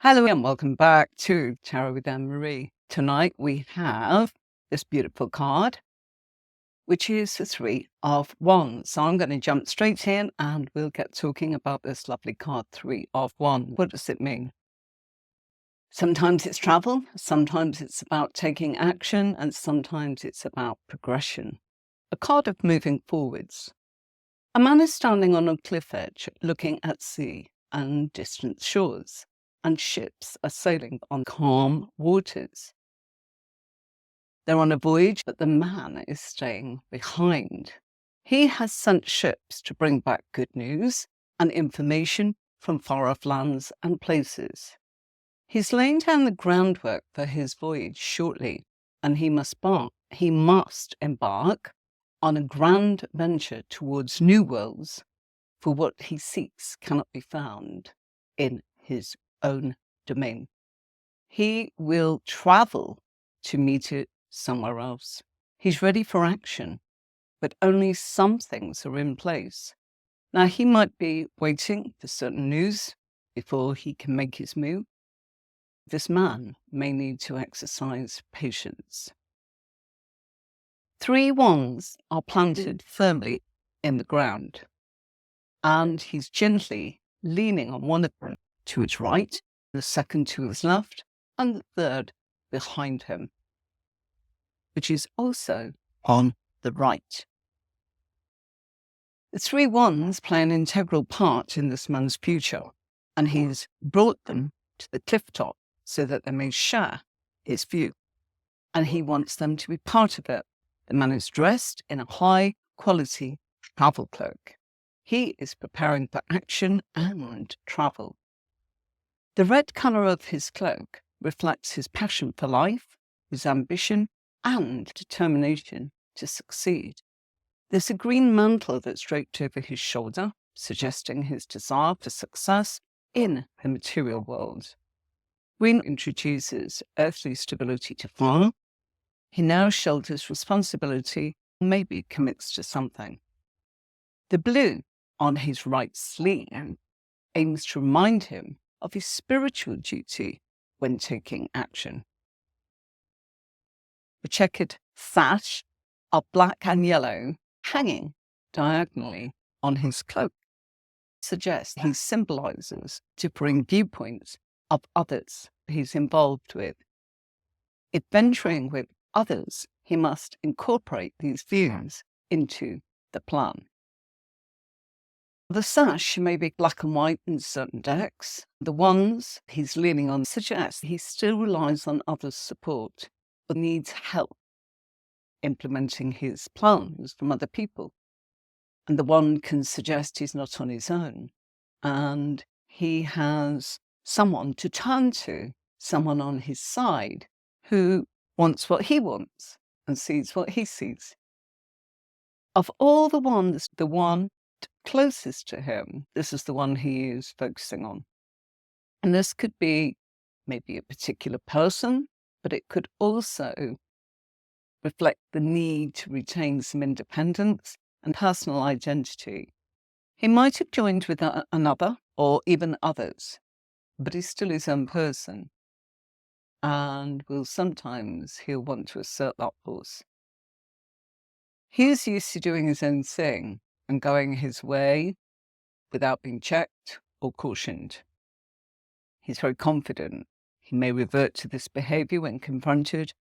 Hello and welcome back to Tarot with Anne-Marie. Tonight we have this beautiful card, which is the Three of Wands. So I'm going to jump straight in and we'll get talking about this lovely card, Three of Wands. What does it mean? Sometimes it's travel, sometimes it's about taking action, and sometimes it's about progression. A card of moving forwards. A man is standing on a cliff edge looking at sea and distant shores, and ships are sailing on calm waters. They're on a voyage, but the man is staying behind. He has sent ships to bring back good news and information from far-off lands and places. He's laying down the groundwork for his voyage shortly, and he must embark on a grand venture towards new worlds, for what he seeks cannot be found in his own domain. He will travel to meet it somewhere else. He's ready for action, but only some things are in place. Now, he might be waiting for certain news before he can make his move. This man may need to exercise patience. Three wands are planted firmly in the ground, and he's gently leaning on one of them to his right, the second to his left, and the third behind him, which is also on the right. The three wands play an integral part in this man's future, and he's brought them to the cliff top so that they may share his view, and he wants them to be part of it. The man is dressed in a high-quality travel cloak. He is preparing for action and travel. The red colour of his cloak reflects his passion for life, his ambition, and determination to succeed. There's a green mantle that's draped over his shoulder, suggesting his desire for success in the material world. Green introduces earthly stability to fire. He now shoulders responsibility, maybe commits to something. The blue on his right sleeve aims to remind him of his spiritual duty when taking action. The checkered sash of black and yellow hanging diagonally on his cloak suggests he symbolizes differing viewpoints of others he's involved with. If venturing with others, he must incorporate these views into the plan. The sash may be black and white in certain decks. The ones he's leaning on suggest he still relies on others' support, but needs help implementing his plans from other people. And the one can suggest he's not on his own, and he has someone to turn to, someone on his side who wants what he wants and sees what he sees. Of all the ones, the one closest to him, this is the one he is focusing on. And this could be maybe a particular person, but it could also reflect the need to retain some independence and personal identity. He might have joined with another or even others, but he's still his own person, and he'll want to assert that force. He's used to doing his own thing and going his way without being checked or cautioned. He's very confident. He may revert to this behavior when confronted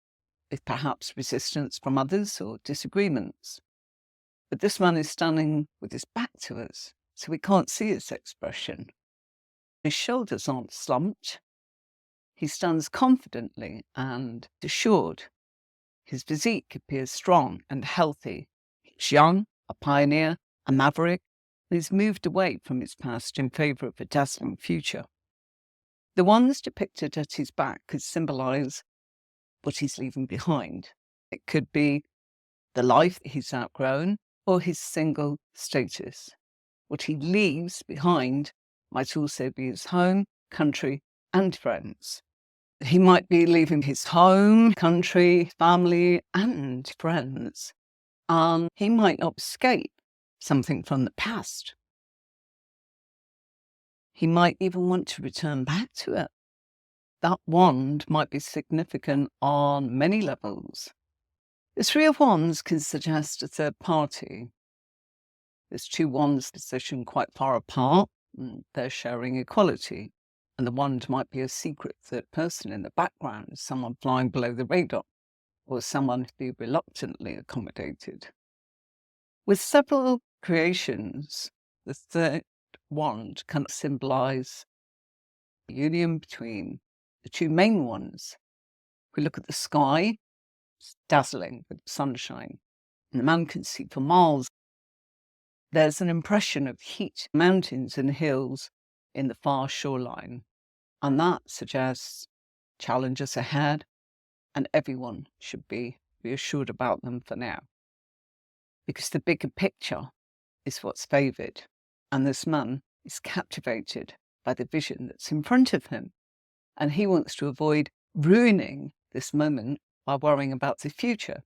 with perhaps resistance from others or disagreements. But this man is standing with his back to us, so we can't see his expression. His shoulders aren't slumped. He stands confidently and assured. His physique appears strong and healthy. He's young, a pioneer, a maverick, and he's moved away from his past in favor of a dazzling future. The ones depicted at his back could symbolize what he's leaving behind. It could be the life he's outgrown or his single status. What he leaves behind might also be his home, country, and friends. He might be leaving his home, country, family, and friends. He might not escape something from the past. He might even want to return back to it. that wand might be significant on many levels. The Three of Wands can suggest a third party. There's two wands positioned quite far apart, and they're sharing equality. And the wand might be a secret third person in the background, someone flying below the radar, or someone to be reluctantly accommodated. With several creations, the third wand can symbolize the union between the two main ones. If we look at the sky, it's dazzling with sunshine, and the man can see for miles. There's an impression of heat, mountains and hills in the far shoreline, and that suggests challenges ahead, and everyone should be reassured about them for now. Because the bigger picture is what's favoured, and this man is captivated by the vision that's in front of him, and he wants to avoid ruining this moment by worrying about the future.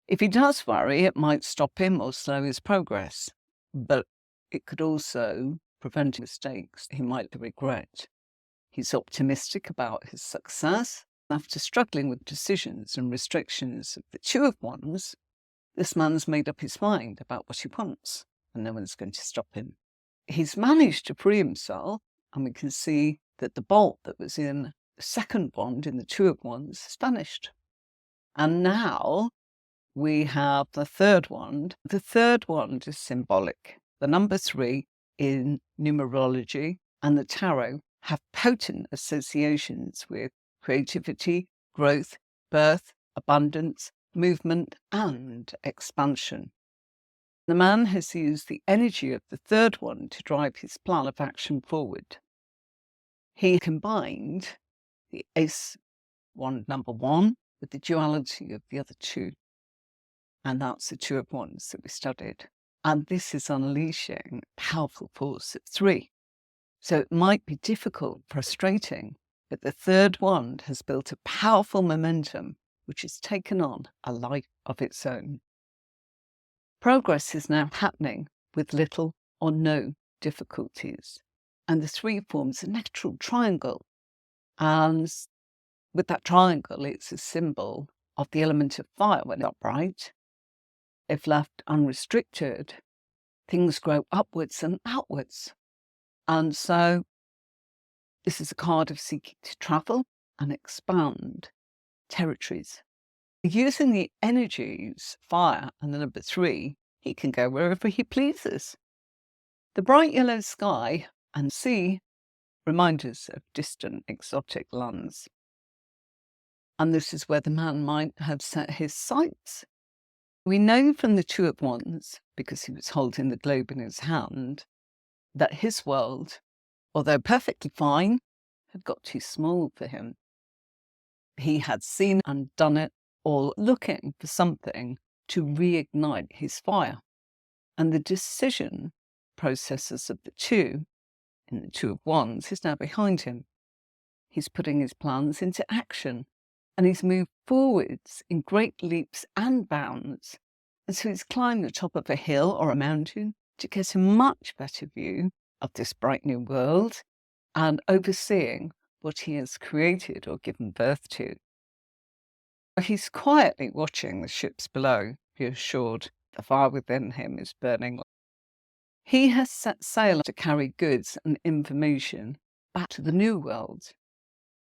If he does worry, it might stop him or slow his progress, but it could also prevent mistakes he might regret. He's optimistic about his success. After struggling with decisions and restrictions of the Two of Wands, this man's made up his mind about what he wants, and no one's going to stop him. He's managed to free himself, and we can see that the bolt that was in the second wand in the Two of Wands has vanished. And now we have the third wand. The third wand is symbolic. The number 3 in numerology and the tarot have potent associations with creativity, growth, birth, abundance, movement, and expansion. The man has used the energy of the third one to drive his plan of action forward. He combined the ace wand number 1 with the duality of the other two. And that's the Two of Wands that we studied. And this is unleashing powerful force of 3. So it might be difficult, frustrating, but the third wand has built a powerful momentum which has taken on a life of its own. Progress is now happening with little or no difficulties. And the 3 forms a natural triangle. And with that triangle, it's a symbol of the element of fire when upright. If left unrestricted, things grow upwards and outwards. And so this is a card of seeking to travel and expand territories. Using the energies, fire and the number 3, he can go wherever he pleases. The bright yellow sky and sea remind us of distant exotic lands. And this is where the man might have set his sights. We know from the Two of Wands, because he was holding the globe in his hand, that his world, although perfectly fine, had got too small for him. He had seen and done it all, looking for something to reignite his fire. And the decision processes of the two, in the Two of Wands, is now behind him. He's putting his plans into action, and he's moved forwards in great leaps and bounds. And so he's climbed the top of a hill or a mountain to get a much better view of this bright new world and overseeing what he has created or given birth to. He's quietly watching the ships below, reassured the fire within him is burning. He has set sail to carry goods and information back to the new world.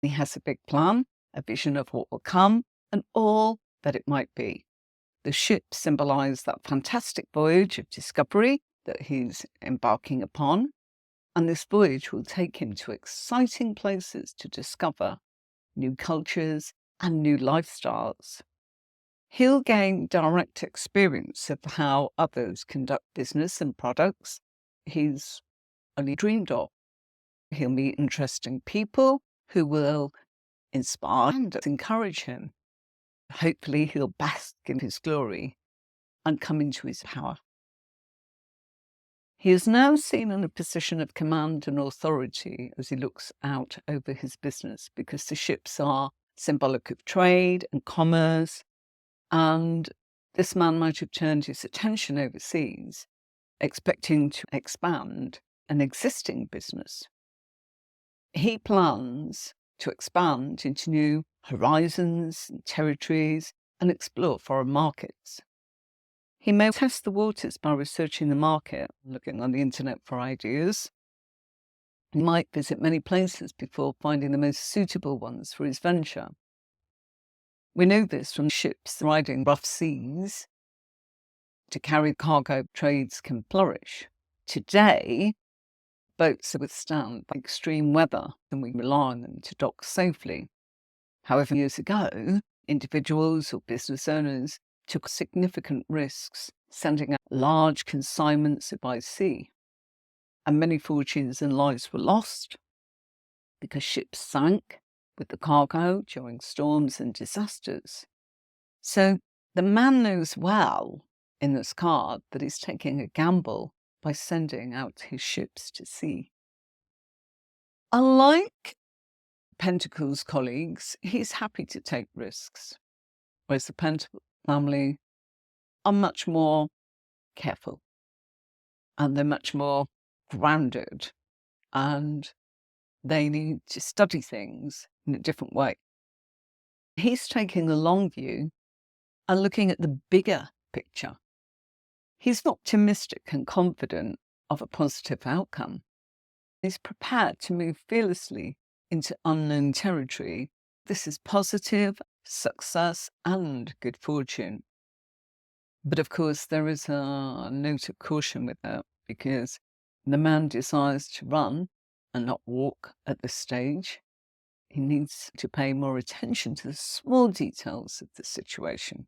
He has a big plan, a vision of what will come, and all that it might be. The ships symbolize that fantastic voyage of discovery that he's embarking upon, and this voyage will take him to exciting places to discover new cultures and new lifestyles. He'll gain direct experience of how others conduct business and products he's only dreamed of. He'll meet interesting people who will inspire and encourage him. Hopefully he'll bask in his glory and come into his power. He is now seen in a position of command and authority as he looks out over his business, because the ships are symbolic of trade and commerce, and this man might have turned his attention overseas, expecting to expand an existing business. He plans to expand into new horizons and territories and explore foreign markets. He may test the waters by researching the market, looking on the internet for ideas. He might visit many places before finding the most suitable ones for his venture. We know this from ships riding rough seas. To carry cargo, trades can flourish. Today, boats withstand extreme weather and we rely on them to dock safely. However, years ago, individuals or business owners took significant risks, sending out large consignments by sea. And many fortunes and lives were lost because ships sank with the cargo during storms and disasters. So the man knows well in this card that he's taking a gamble by sending out his ships to sea. Unlike Pentacle's colleagues, he's happy to take risks, whereas the Pentacle family are much more careful and they're much more grounded and they need to study things in a different way. He's taking a long view and looking at the bigger picture. He's optimistic and confident of a positive outcome. He's prepared to move fearlessly into unknown territory. This is positive success and good fortune. But of course, there is a note of caution with that because the man desires to run and not walk at this stage. He needs to pay more attention to the small details of the situation.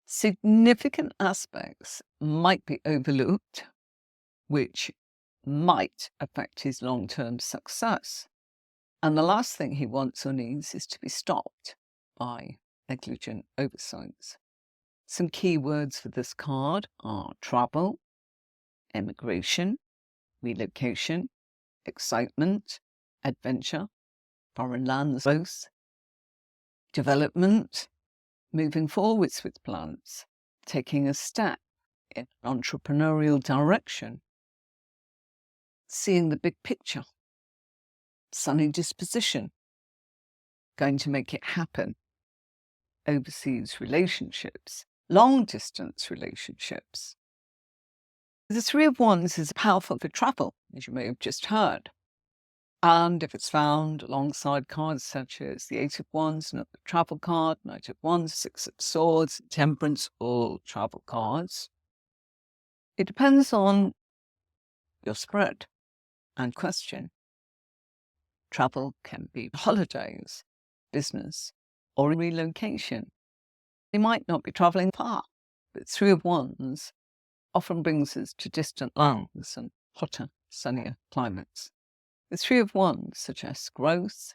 Significant aspects might be overlooked, which might affect his long-term success. And the last thing he wants or needs is to be stopped by negligent oversights. Some key words for this card are travel, immigration, relocation, excitement, adventure, foreign lands growth, development, moving forwards with plans, taking a step in an entrepreneurial direction, seeing the big picture, sunny disposition, going to make it happen, overseas relationships, long-distance relationships. The Three of Wands is powerful for travel, as you may have just heard. And if it's found alongside cards such as the Eight of Wands, not the travel card, Knight of Wands, Six of Swords, Temperance, all travel cards, it depends on your spread and question. Travel can be holidays, business, or relocation. You might not be traveling far, but Three of Wands often brings us to distant lands and hotter, sunnier climates. The Three of Wands suggests growth,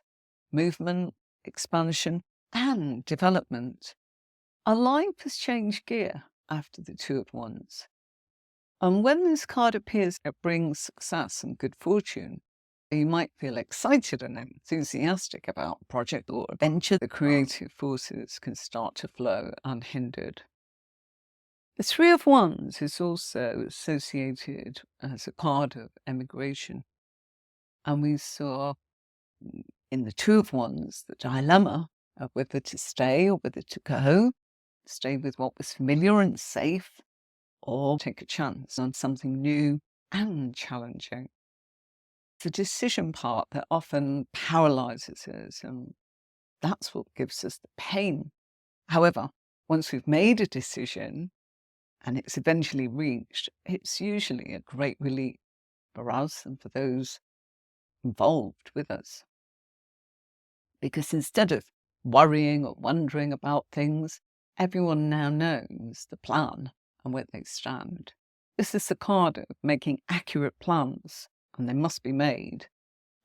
movement, expansion, and development. Our life has changed gear after the Two of Wands. And when this card appears, it brings success and good fortune. You might feel excited and enthusiastic about a project or a venture. The creative forces can start to flow unhindered. The Three of Wands is also associated as a card of emigration. And we saw in the Two of Wands the dilemma of whether to stay or whether to go, stay with what was familiar and safe, or take a chance on something new and challenging. The decision part that often paralyzes us, and that's what gives us the pain. However, once we've made a decision and it's eventually reached, it's usually a great relief for us and for those involved with us. Because instead of worrying or wondering about things, everyone now knows the plan and where they stand. This is the card of making accurate plans, and they must be made,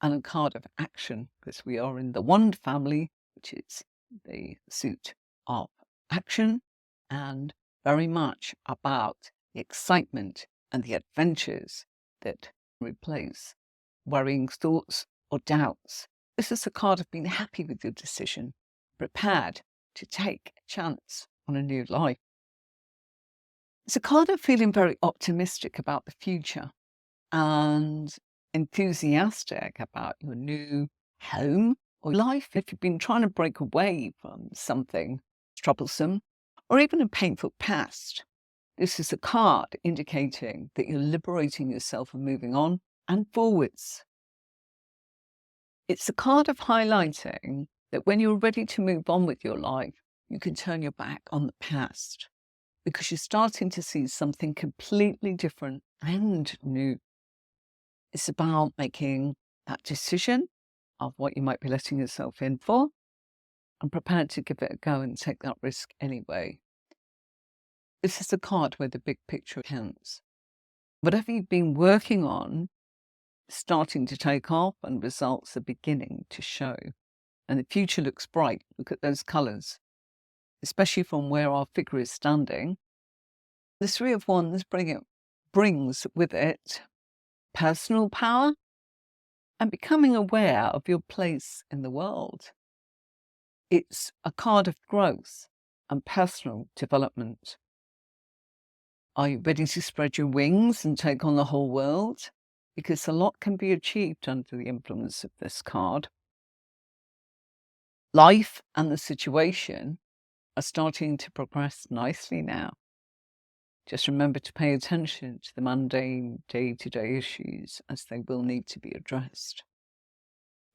and a card of action, because we are in the Wand family, which is the suit of action, and very much about the excitement and the adventures that replace worrying thoughts or doubts. This is a card of being happy with your decision, prepared to take a chance on a new life. It's a card of feeling very optimistic about the future and enthusiastic about your new home, or life if you've been trying to break away from something troublesome or even a painful past. This is a card indicating that you're liberating yourself and moving on and forwards. It's a card of highlighting that when you're ready to move on with your life, you can turn your back on the past because you're starting to see something completely different and new. It's about making that decision of what you might be letting yourself in for and prepared to give it a go and take that risk anyway. This is a card where the big picture counts. Whatever you've been working on is starting to take off and results are beginning to show. And the future looks bright. Look at those colours, especially from where our figure is standing. The Three of Wands brings with it personal power and becoming aware of your place in the world. It's a card of growth and personal development. Are you ready to spread your wings and take on the whole world? Because a lot can be achieved under the influence of this card. Life and the situation are starting to progress nicely now. Just remember to pay attention to the mundane day-to-day issues as they will need to be addressed.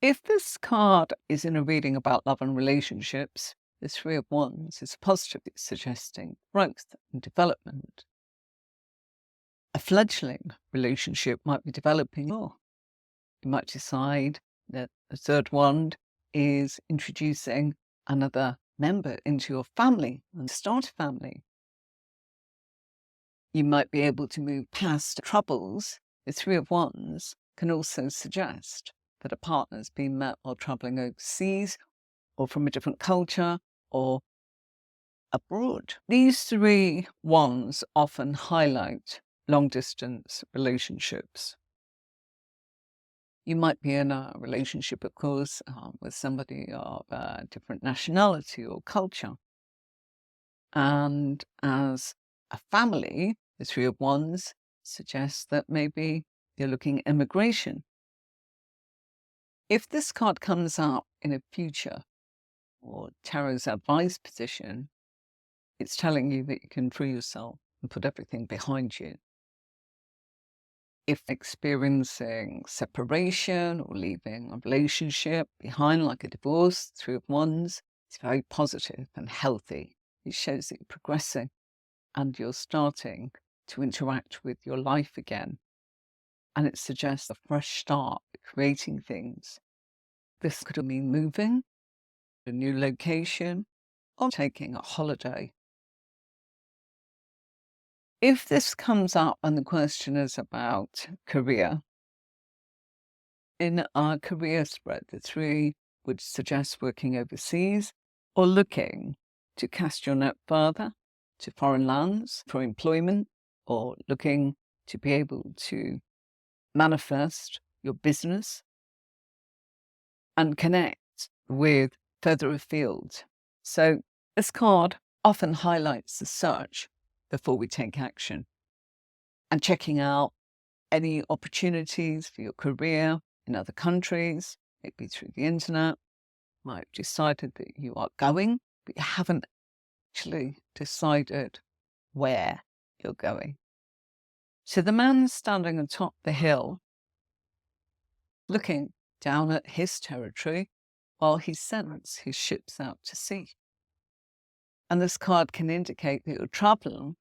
If this card is in a reading about love and relationships, the Three of Wands is positively suggesting growth and development. A fledgling relationship might be developing more. You might decide that the third wand is introducing another member into your family and start a family. You might be able to move past troubles. The Three of Wands can also suggest that a partner's been met while traveling overseas or from a different culture or abroad. These three wands often highlight long-distance relationships. You might be in a relationship, of course, with somebody of a different nationality or culture. And as a family, the Three of Wands suggests that maybe you're looking at immigration. If this card comes up in a future or tarot's advice position, it's telling you that you can free yourself and put everything behind you. If experiencing separation or leaving a relationship behind, like a divorce, Three of Wands, it's very positive and healthy. It shows that you're progressing and you're starting to interact with your life again. And it suggests a fresh start, creating things. This could mean moving to a new location or taking a holiday. If this comes up and the question is about career, in our career spread, the three would suggest working overseas or looking to cast your net further to foreign lands for employment, or looking to be able to manifest your business and connect with further afield. So this card often highlights the search before we take action and checking out any opportunities for your career in other countries, maybe through the internet. You might have decided that you are going, but you haven't actually decided where you're going. So the man standing atop the hill, looking down at his territory while he sends his ships out to sea. And this card can indicate that your travel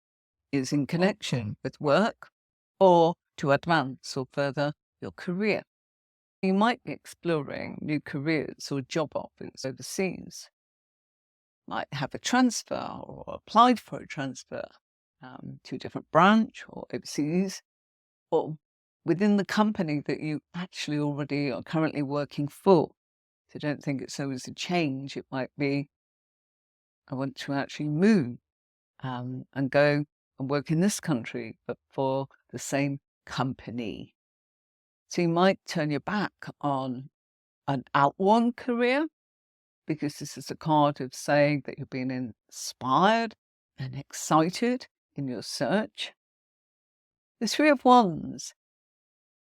is in connection with work or to advance or further your career. You might be exploring new careers or job offers overseas. Might have a transfer or applied for a transfer to a different branch or overseas, or within the company that you actually already are currently working for. So don't think it's always a change. It might be, I want to actually move and go and work in this country, but for the same company. So you might turn your back on an outward career, because this is a card of saying that you're being inspired and excited in your search. The Three of Wands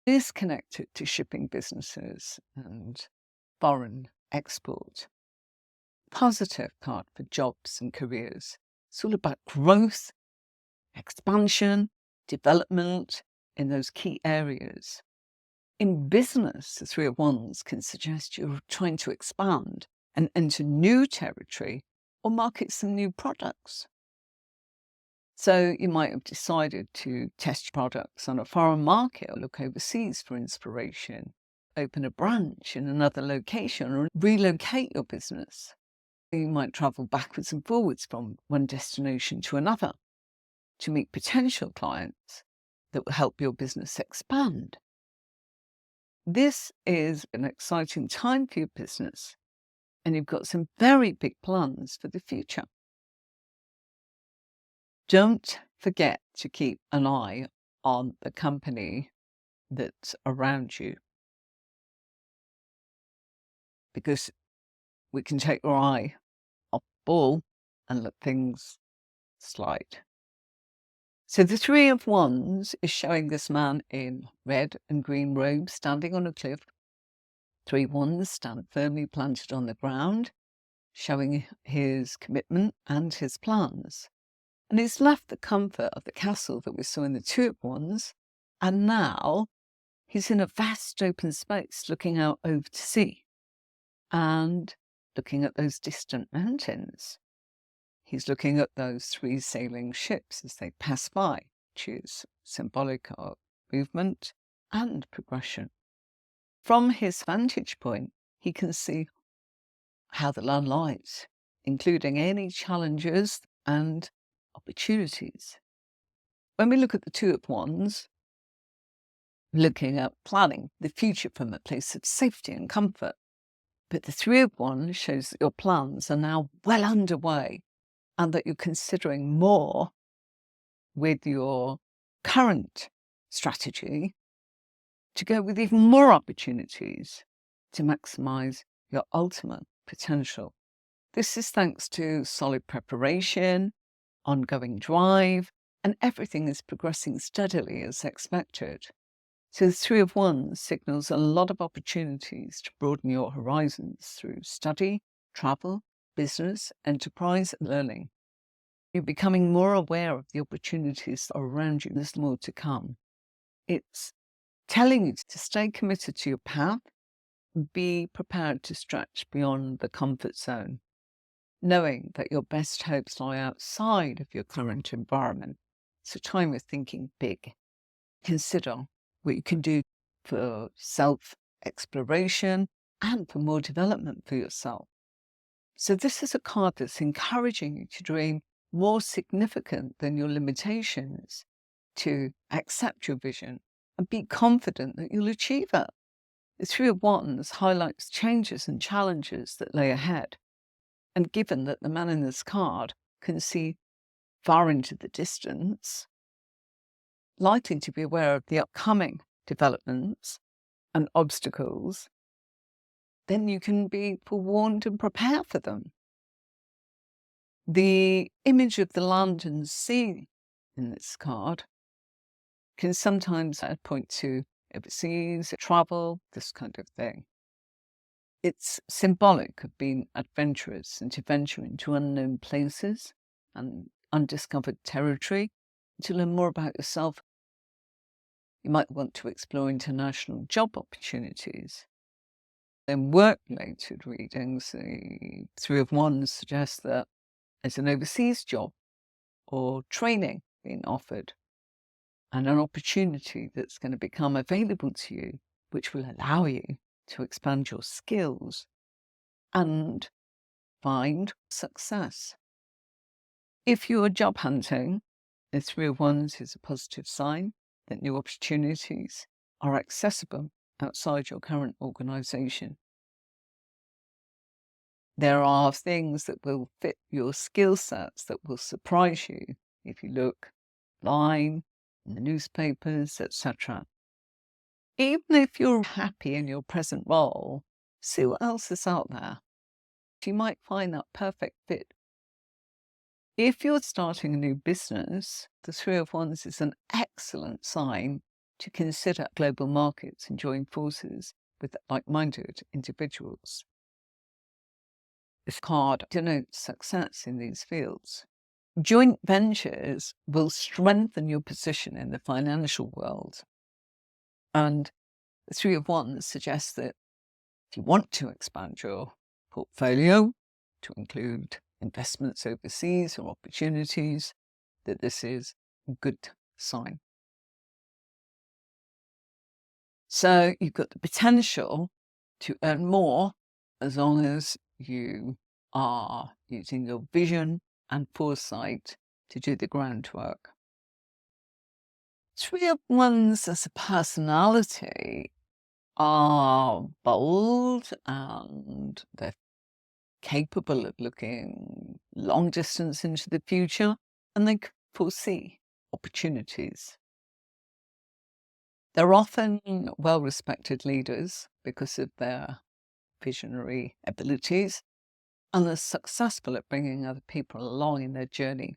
is connected to shipping businesses and foreign export. Positive card for jobs and careers. It's all about growth, expansion, development in those key areas. In business, the Three of Wands can suggest you're trying to expand and enter new territory or market some new products. So you might have decided to test products on a foreign market or look overseas for inspiration, open a branch in another location or relocate your business. You might travel backwards and forwards from one destination to another to meet potential clients that will help your business expand. This is an exciting time for your business, and you've got some very big plans for the future. Don't forget to keep an eye on the company that's around you, because we can take our eye off the ball and let things slide. So the Three of Wands is showing this man in red and green robes standing on a cliff. Three wands stand firmly planted on the ground, showing his commitment and his plans. And he's left the comfort of the castle that we saw in the Two of Wands, and now he's in a vast open space looking out over to sea and looking at those distant mountains. He's looking at those three sailing ships as they pass by, which is symbolic of movement and progression. From his vantage point, he can see how the land lies, including any challenges and opportunities. When we look at the Two of Wands, looking at planning the future from a place of safety and comfort. But the Three of Wands shows that your plans are now well underway and that you're considering more with your current strategy to go with even more opportunities to maximize your ultimate potential. This is thanks to solid preparation, ongoing drive, and everything is progressing steadily as expected. So the Three of Wands signals a lot of opportunities to broaden your horizons through study, travel, business, enterprise, and learning. You're becoming more aware of the opportunities that are around you. There's more to come. It's telling you to stay committed to your path and be prepared to stretch beyond the comfort zone, knowing that your best hopes lie outside of your current environment. It's a time of thinking big. Consider what you can do for self-exploration and for more development for yourself. So this is a card that's encouraging you to dream more significant than your limitations, to accept your vision and be confident that you'll achieve it. The Three of Wands highlights changes and challenges that lay ahead. And given that the man in this card can see far into the distance, likely to be aware of the upcoming developments and obstacles, then you can be forewarned and prepare for them. The image of the land and sea in this card can sometimes point to overseas travel, this kind of thing. It's symbolic of being adventurous and to venture into unknown places and undiscovered territory to learn more about yourself. You might want to explore international job opportunities. In work-related readings, the Three of Wands suggests that there's an overseas job or training being offered and an opportunity that's going to become available to you, which will allow you to expand your skills and find success. If you're job hunting, the Three of Wands is a positive sign that new opportunities are accessible outside your current organization. There are things that will fit your skill sets that will surprise you if you look online, in the newspapers, etc. Even if you're happy in your present role, see what else is out there. You might find that perfect fit. If you're starting a new business, the Three of Wands is an excellent sign to consider global markets and join forces with like-minded individuals. This card denotes success in these fields. Joint ventures will strengthen your position in the financial world. And the Three of Wands suggests that if you want to expand your portfolio to include investments overseas or opportunities, that this is a good sign. So you've got the potential to earn more as long as you are using your vision and foresight to do the groundwork. Three of Wands as a personality are bold and they're capable of looking long distance into the future, and they can foresee opportunities. They're often well-respected leaders because of their visionary abilities, and they're successful at bringing other people along in their journey.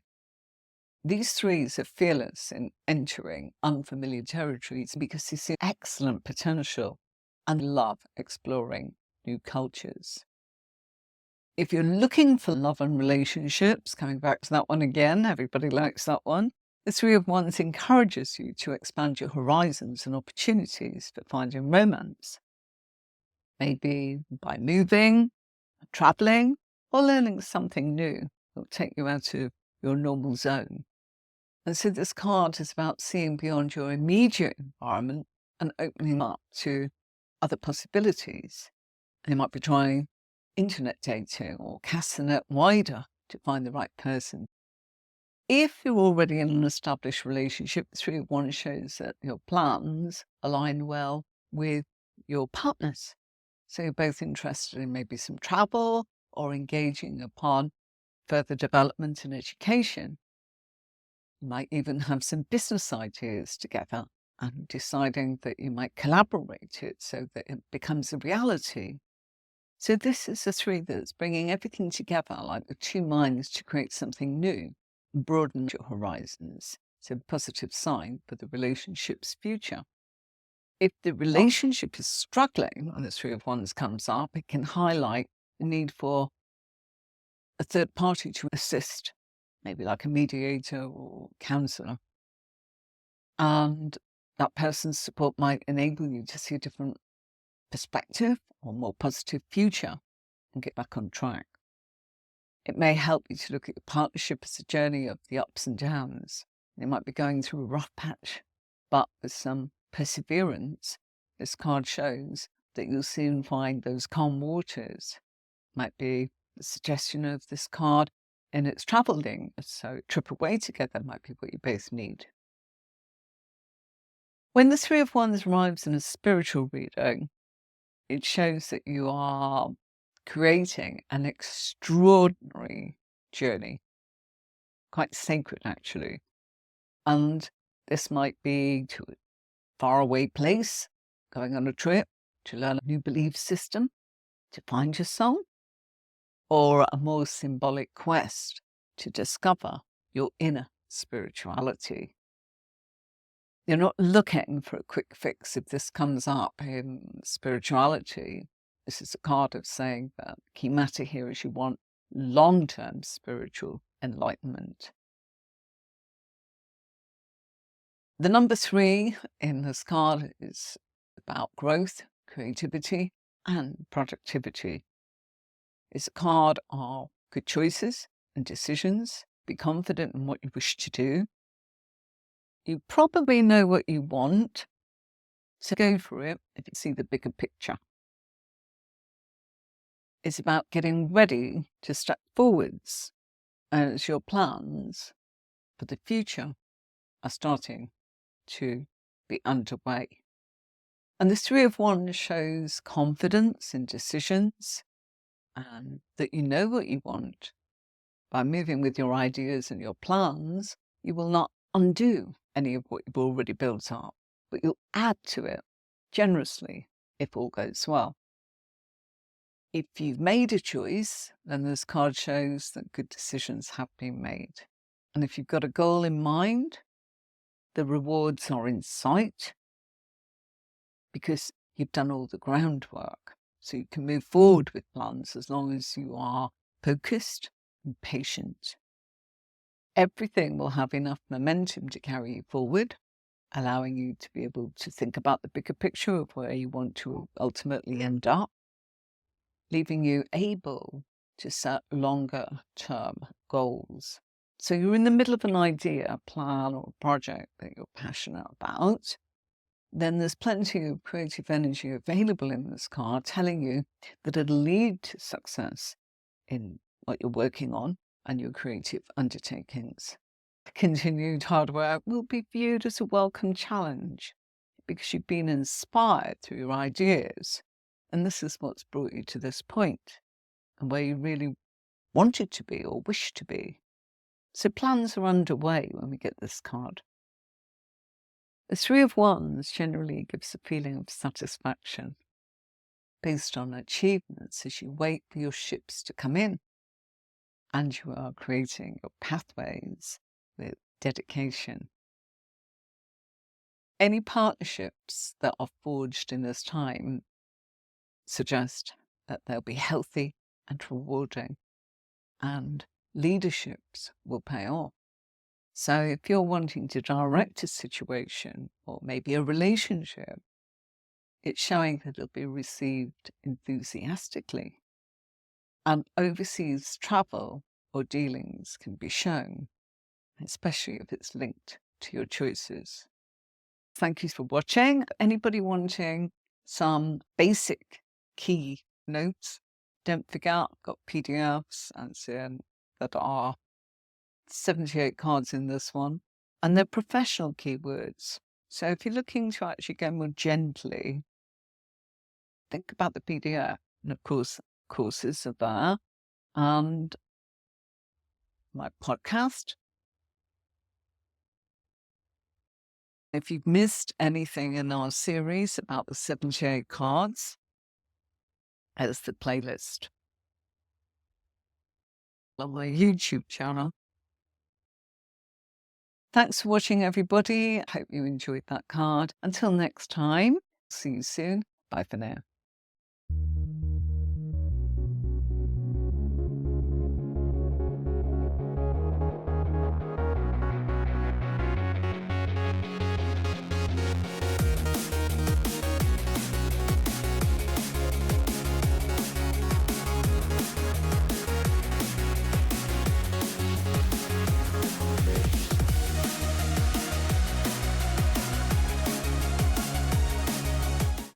These threes are fearless in entering unfamiliar territories because they see excellent potential and love exploring new cultures. If you're looking for love and relationships, coming back to that one again, everybody likes that one, the Three of Wands encourages you to expand your horizons and opportunities for finding romance. Maybe by moving, traveling, or learning something new that will take you out of your normal zone. And so this card is about seeing beyond your immediate environment and opening up to other possibilities. You might be trying internet dating or cast the net wider to find the right person. If you're already in an established relationship, the Three of Wands shows that your plans align well with your partner's. So you're both interested in maybe some travel or engaging upon further development and education. You might even have some business ideas together and deciding that you might collaborate it so that it becomes a reality. So this is a three that's bringing everything together like the two minds to create something new, broaden your horizons. So a positive sign for the relationship's future. If the relationship is struggling and the Three of Wands comes up, it can highlight the need for a third party to assist, maybe like a mediator or counselor. And that person's support might enable you to see a different perspective or more positive future and get back on track. It may help you to look at your partnership as a journey of the ups and downs. You might be going through a rough patch, but with some perseverance, this card shows that you'll soon find those calm waters. Might be the suggestion of this card in its traveling, so trip away together might be what you both need. When the Three of Wands arrives in a spiritual reading, it shows that you are creating an extraordinary journey, quite sacred actually. And this might be to a faraway place, going on a trip, to learn a new belief system, to find your soul, or a more symbolic quest to discover your inner spirituality. You're not looking for a quick fix if this comes up in spirituality. This is a card of saying that the key matter here is you want long-term spiritual enlightenment. The number 3 in this card is about growth, creativity, and productivity. It's a card of good choices and decisions. Be confident in what you wish to do. You probably know what you want, so go for it if you see the bigger picture. It's about getting ready to step forwards as your plans for the future are starting to be underway. And the Three of Wands shows confidence in decisions and that you know what you want. By moving with your ideas and your plans, you will not undo any of what you've already built up, but you'll add to it generously if all goes well. If you've made a choice, then this card shows that good decisions have been made. And if you've got a goal in mind, the rewards are in sight because you've done all the groundwork. So you can move forward with plans as long as you are focused and patient. Everything will have enough momentum to carry you forward, allowing you to be able to think about the bigger picture of where you want to ultimately end up, leaving you able to set longer term goals. So you're in the middle of an idea, a plan, or a project that you're passionate about. Then there's plenty of creative energy available in this card telling you that it'll lead to success in what you're working on and your creative undertakings. Continued hard work will be viewed as a welcome challenge because you've been inspired through your ideas, and this is what's brought you to this point and where you really wanted to be or wish to be. So plans are underway when we get this card. The Three of Wands generally gives a feeling of satisfaction based on achievements as you wait for your ships to come in, and you are creating your pathways with dedication. Any partnerships that are forged in this time suggest that they'll be healthy and rewarding, and leaderships will pay off. So if you're wanting to direct a situation or maybe a relationship, it's showing that it'll be received enthusiastically. And overseas travel or dealings can be shown, especially if it's linked to your choices. Thank you for watching. Anybody wanting some basic key notes, don't forget, I've got PDFs that are 78 cards in this one, and they're professional keywords. So if you're looking to actually go more gently, think about the PDF. And of course, courses are there, and my podcast. If you've missed anything in our series about the 78 cards, there's the playlist on my YouTube channel. Thanks for watching, everybody. I hope you enjoyed that card. Until next time, see you soon. Bye for now.